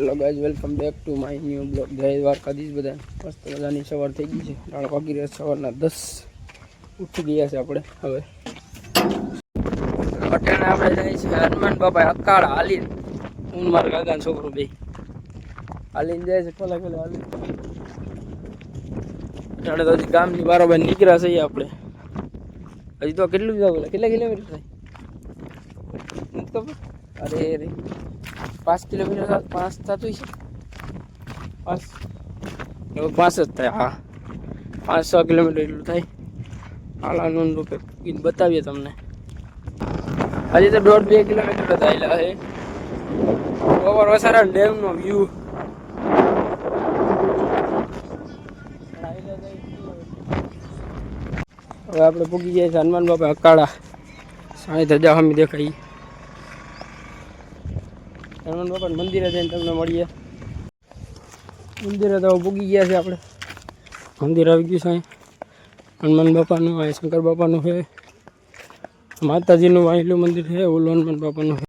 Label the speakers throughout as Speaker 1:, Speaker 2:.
Speaker 1: Hello guys, welcome back to my new blog. જય દ્વારકાધીશ. બધા મસ્ત મજાની સવાર થઈ ગઈ છે. રાણ વાગી રહ્યા સવારના 10 ઉઠી ગયા છે આપણે. હવે અટાણે આપણે જાય છે હનુમાન બાપા અકાળા હાલીને. હું મારા કાકાનો છોકરો બે હાલીને જાય છે. પેલા હાલી અટાણે તો હજી ગામની બારોબાર નીકળ્યા છીએ આપણે. હજી તો કેટલું જવું, કેટલા કિલોમીટર થાય નથી ખબર. અરે રે 5 કિલોમીટર 5 થતું છે. 5 જ થાય. હા 5-6 કિલોમીટર એટલું થાય. હાલાનું રૂપે બતાવીએ તમને. હજી તો 1.5-2 કિલોમીટર થયેલા છે. ઓવર વસારા ડેમનો વ્યૂ. હવે આપણે પૂગી જાય છે હનુમાન બાપા અકાળા. સાંઈ ધજા હમી દેખાઈ. હનુમાન બાપા મંદિરે જઈને તમને મળીએ. મંદિરે તો પૂગી ગયા છે આપણે. મંદિર આવી ગયું સાંઈ હનુમાન બાપાનું. અહીં શંકર બાપાનું છે. માતાજીનું વાંહેલું મંદિર છે. ઓલું હનુમાન બાપાનું છે.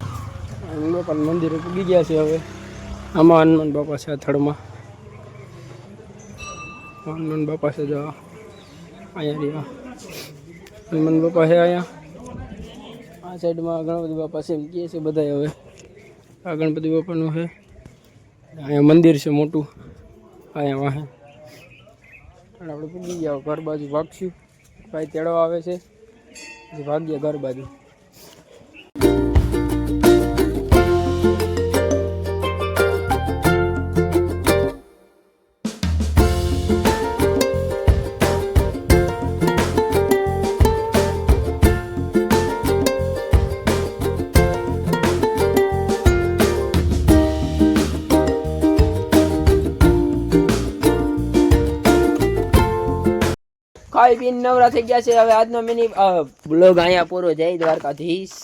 Speaker 1: હનુમાન બાપાનું મંદિરે પૂગી ગયા છે. હવે આમાં હનુમાન બાપા છે. આ થડમાં હનુમાન બાપા છે. જો અહીંયા હનુમાન બાપા છે. અહીંયા આ સાઈડમાં ગણપતિ બાપા છે એમ કહે છે બધા. હવે આ ગણપતિ બાપાનું છે. અહીંયા મંદિર છે મોટું. અહીંયા વાહે આપણે પૂગી ગયા. ઘર બાજુ ભાગશું. ભાઈ તેડવા આવે છે. ભાગ્ય ઘર બાજુ. ખાઈ પીને નવરા થઈ ગયા છે. હવે આજનો મિની બ્લોગ અહીંયા પૂરો. જય દ્વારકાધીશ.